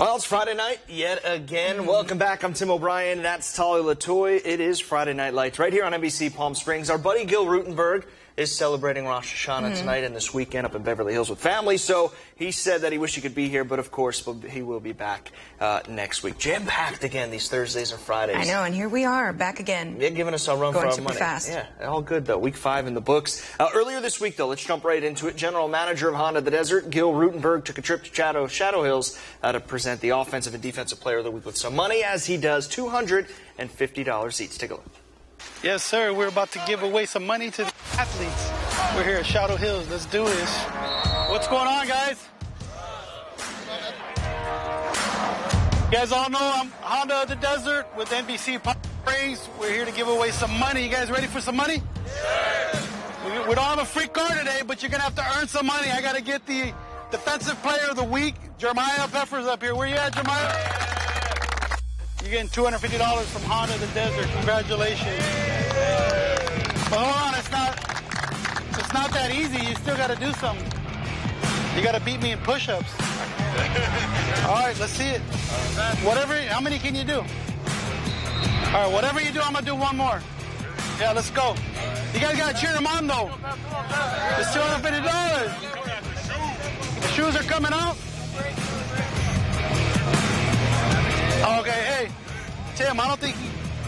Well, it's Friday night yet again. Welcome back. I'm Tim O'Brien. That's Tali Latoy. It is Friday Night Lights right here on NBC Palm Springs. Our buddy Gil Rutenberg is celebrating Rosh Hashanah tonight and this weekend up in Beverly Hills with family. So he said that he wished he could be here, but of course he will be back next week. Jam-packed again these Thursdays and Fridays. I know, and here we are back again. Yeah, giving us our run for our money. Going super fast. Yeah, all good though. Week 5 in the books. Earlier this week though, let's jump right into it. General Manager of Honda the Desert, Gil Rutenberg, took a trip to Shadow Hills to present the Offensive and Defensive Player of the Week with some money, as he does, $250 each. Take a look. Yes, sir. We're about to give away some money to the athletes. We're here at Shadow Hills. Let's do this. What's going on, guys? You guys all know I'm Honda the Desert with NBC Palm Springs. We're here to give away some money. You guys ready for some money? Yes. We don't have a free car today, but you're going to have to earn some money. I got to get the Defensive Player of the Week, Jeremiah Peffers, up here. Where you at, Jeremiah? You're getting $250 from Honda the Desert. Congratulations. But hold on, it's not that easy. You still got to do something. You got to beat me in push-ups. All right, let's see it. How many can you do? All right, whatever you do, I'm going to do one more. Yeah, let's go. You guys got to cheer him on, though. It's $250. The shoes are coming out. Okay, hey, Tim, I don't think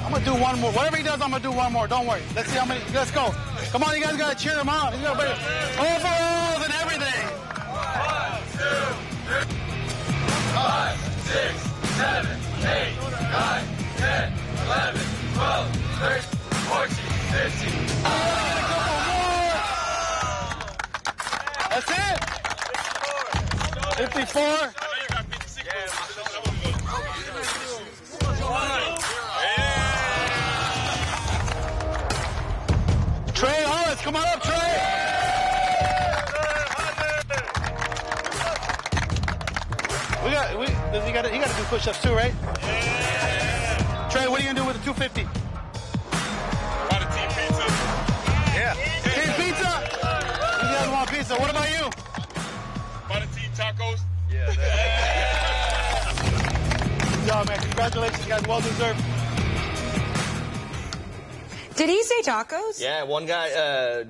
I'm going to do one more. Whatever he does, I'm going to do one more. Don't worry. Let's see how many. Let's go. Come on, you guys got to cheer him on. He's got to bring overalls and everything. 1, 2, 3, 5, 6, 7, 8, 9, 10, 11, 12, 13, 14, 15. That's it. 54. Trey Hollis, come on up, Trey. He got to do push-ups too, right? Yeah. Trey, what are you gonna do with the 250? Buy the team pizza. Yeah. Team pizza. You guys want pizza? What about you? Buy the team tacos. Yeah. Good job, man. Congratulations, guys. Well deserved. Did he say tacos? Yeah, one guy,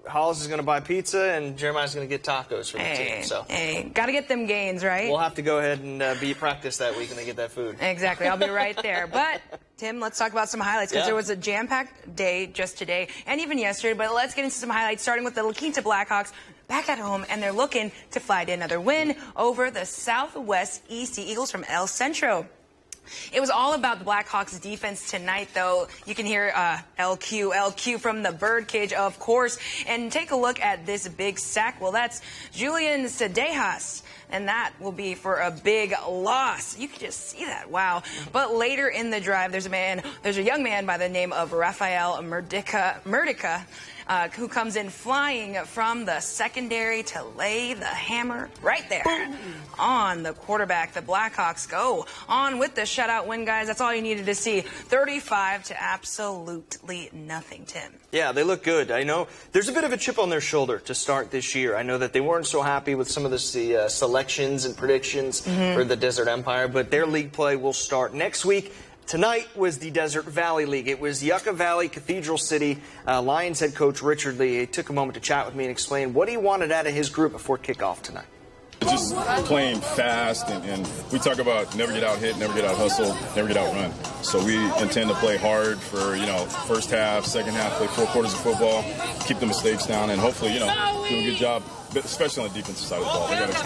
Hollis is going to buy pizza, and Jeremiah's going to get tacos for the team. So, hey, got to get them gains, right? we'll have to go ahead and practice that week and they get that food. Exactly. I'll be right there. But, Tim, let's talk about some highlights, because there was a jam-packed day just today and even yesterday. But let's get into some highlights, starting with the Quinta Blackhawks back at home, and they're looking to fly to another win over the Southwest EC Eagles from El Centro. It was all about the Blackhawks defense tonight, though. You can hear LQ from the birdcage, of course. And take a look at this big sack. Well, that's Julian Sedejas, and that will be for a big loss. You can just see that. Wow. But later in the drive, there's a young man by the name of Rafael Murdica, who comes in flying from the secondary to lay the hammer right there on the quarterback. The Blackhawks go on with the shutout win, guys. That's all you needed to see. 35 to absolutely nothing, Tim. Yeah, they look good. I know there's a bit of a chip on their shoulder to start this year. I know that they weren't so happy with some of the selections and predictions for the Desert Empire, but their league play will start next week. Tonight was the Desert Valley League. It was Yucca Valley, Cathedral City. Lions head coach Richard Lee took a moment to chat with me and explain what he wanted out of his group before kickoff tonight. Just playing fast, and we talk about never get out hit, never get out hustled, never get out run. So we intend to play hard for, first half, second half, play 4 quarters of football, keep the mistakes down, and hopefully, do a good job, especially on the defensive side of the ball. They got to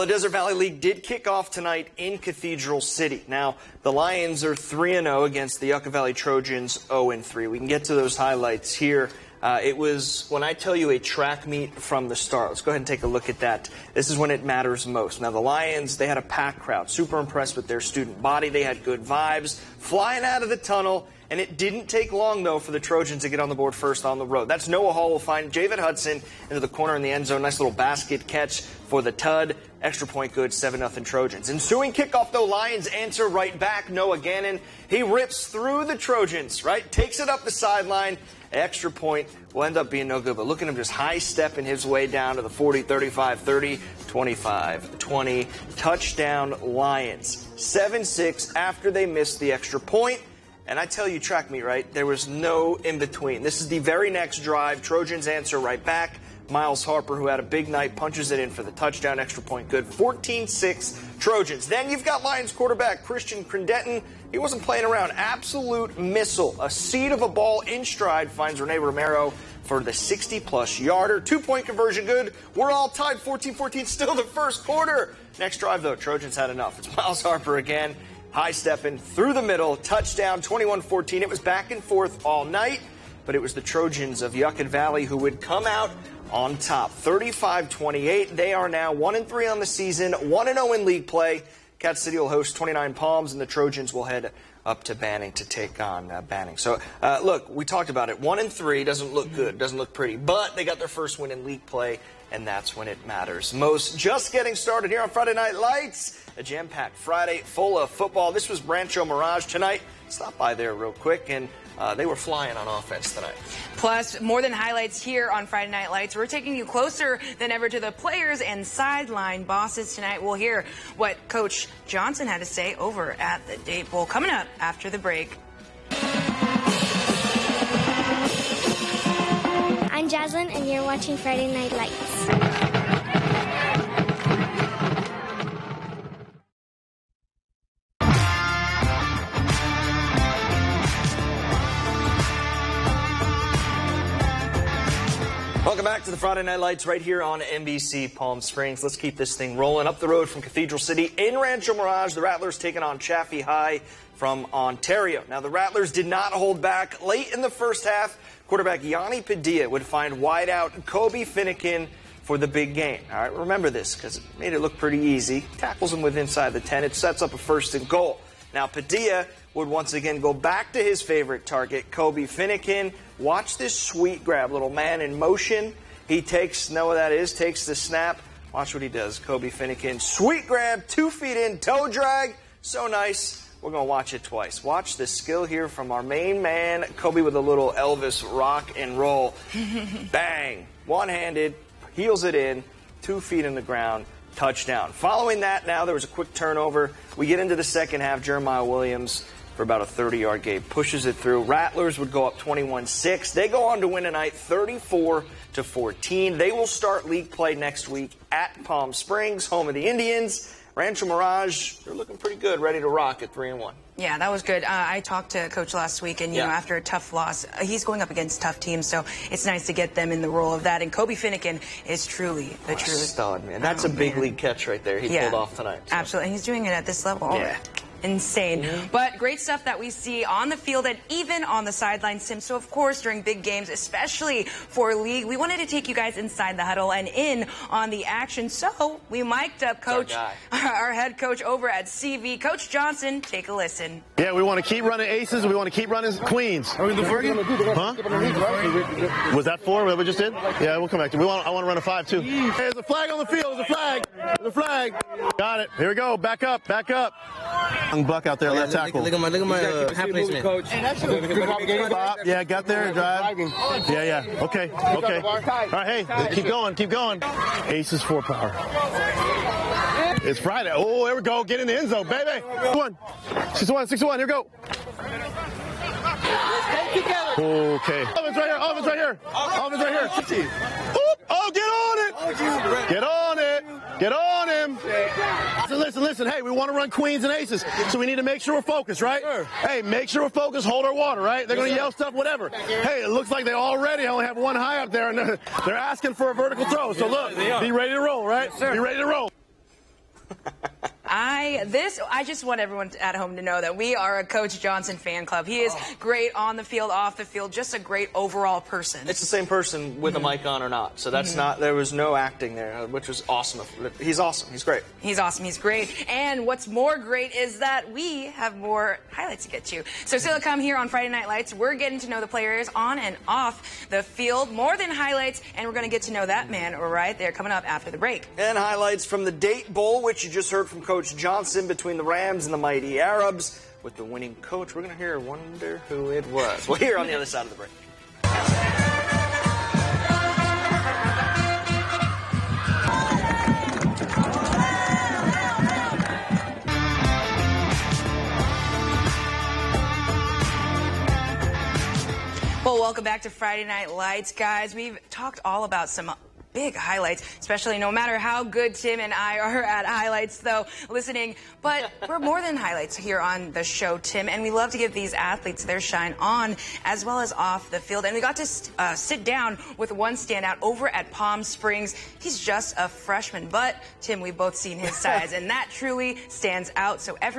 The Desert Valley League did kick off tonight in Cathedral City. Now, the Lions are 3-0 against the Yucca Valley Trojans 0-3. We can get to those highlights here. It was, when I tell you, a track meet from the start. Let's go ahead and take a look at that. This is when it matters most. Now, the Lions, they had a packed crowd. Super impressed with their student body. They had good vibes. Flying out of the tunnel. And it didn't take long, though, for the Trojans to get on the board first on the road. That's Noah Hall will find Javid Hudson into the corner in the end zone. Nice little basket catch for the Tud. Extra point good, 7-0 Trojans. Ensuing kickoff, though, Lions answer right back. Noah Gannon, he rips through the Trojans, right? Takes it up the sideline. Extra point will end up being no good. But look at him just high-stepping his way down to the 40, 35, 30, 25, 20. Touchdown Lions. 7-6 after they missed the extra point. And I tell you, track me, right? There was no in-between. This is the very next drive. Trojans answer right back. Miles Harper, who had a big night, punches it in for the touchdown. Extra point good. 14-6 Trojans. Then you've got Lions quarterback Christian Crendenton. He wasn't playing around. Absolute missile. A seed of a ball in stride finds Rene Romero for the 60-plus yarder. 2-point conversion good. We're all tied 14-14. Still the first quarter. Next drive, though, Trojans had enough. It's Miles Harper again. High-stepping through the middle. Touchdown, 21-14. It was back and forth all night, but it was the Trojans of Yucca Valley who would come out on top, 35-28. They are now 1-3 on the season, 1-0 in league play. Cat City will host 29 Palms, and the Trojans will head up to Banning to take on Banning. So, look, we talked about it. 1-3 doesn't look good, doesn't look pretty, but they got their first win in league play, and that's when it matters most. Just getting started here on Friday Night Lights. A jam-packed Friday full of football. This was Rancho Mirage tonight. Stop by there real quick, and they were flying on offense tonight. Plus, more than highlights here on Friday Night Lights. We're taking you closer than ever to the players and sideline bosses tonight. We'll hear what Coach Johnson had to say over at the Date Bowl coming up after the break. I'm Jaslyn, and you're watching Friday Night Lights. Welcome back to the Friday Night Lights right here on NBC Palm Springs. Let's keep this thing rolling. Up the road from Cathedral City in Rancho Mirage, the Rattlers taking on Chaffey High from Ontario. Now, the Rattlers did not hold back. Late in the first half, quarterback Yanni Padilla would find wideout Kobe Finnegan for the big game. All right, remember this because it made it look pretty easy. Tackles him with inside the 10. It sets up a 1st and goal. Now, Padilla would once again go back to his favorite target, Kobe Finnegan. Watch this sweet grab, little man in motion. He takes, know what that is, takes the snap. Watch what he does, Kobe Finnegan. Sweet grab, 2 feet in, toe drag. So nice. We're going to watch it twice. Watch the skill here from our main man, Kobe, with a little Elvis rock and roll. Bang. One-handed, heels it in, 2 feet in the ground. Touchdown. Following that, now there was a quick turnover. We get into the second half. Jeremiah Williams, for about a 30-yard gain, pushes it through. Rattlers would go up 21-6. They go on to win tonight 34-14. They will start league play next week at Palm Springs, home of the Indians. Rancho Mirage, they're looking pretty good, ready to rock at 3-1. Yeah, that was good. I talked to Coach last week, and, you know, after a tough loss, he's going up against tough teams, so it's nice to get them in the role of that. And Kobe Finnegan is truly the true stud, man. That's a big league catch right there. He pulled off tonight. So. Absolutely. And he's doing it at this level. Yeah. Insane. But great stuff that we see on the field and even on the sidelines, Tim. So, of course, during big games, especially for league, we wanted to take you guys inside the huddle and in on the action. So we mic'd up Coach, our head coach over at CV, Coach Johnson. Take a listen. Yeah, we want to keep running aces. We want to keep running queens. Are we the 4 again? Huh? Was that 4 that we just did? Yeah, we'll come back to it. I want to run a 5, too. Hey, there's a flag on the field. There's a flag. There's a flag. Got it. Here we go. Back up. Back up. Young buck out there, left tackle. Look at my half placement. Coach. Stop. Yeah, got there. Drive. Yeah. Okay. All right, hey, keep going. Aces 4 power. It's Friday. Oh, there we go. Get in the end zone, baby. 6-1. Here we go. Okay. Offense right here. Oh, get on it. Get on him. Listen. Hey, we want to run queens and aces, so we need to make sure we're focused, right? Sure. Hey, make sure we're focused. Hold our water, right? They're going to yell stuff, whatever. Hey, it looks like they already only have 1 high up there, and they're asking for a vertical throw. So look, be ready to roll, right? Yes, be ready to roll. I just want everyone at home to know that we are a Coach Johnson fan club. He is great on the field, off the field, just a great overall person. It's the same person with a mic on or not. So that's not, there was no acting there, which was awesome. He's awesome. He's great. He's awesome. He's great. And what's more great is that we have more highlights to get to. So still to come here on Friday Night Lights, we're getting to know the players on and off the field, more than highlights, and we're going to get to know that man right there coming up after the break. And highlights from the Date Bowl, which you just heard from Coach Johnson, between the Rams and the Mighty Arabs. With the winning coach, we're going to hear Wonder Who It Was. We'll hear on the other side of the break. Well, welcome back to Friday Night Lights, guys. We've talked all about some big highlights, especially no matter how good Tim and I are at highlights, though, listening. But we're more than highlights here on the show, Tim, and we love to give these athletes their shine on as well as off the field. And we got to sit down with one standout over at Palm Springs. He's just a freshman, but, Tim, we've both seen his size, and that truly stands out. So everyone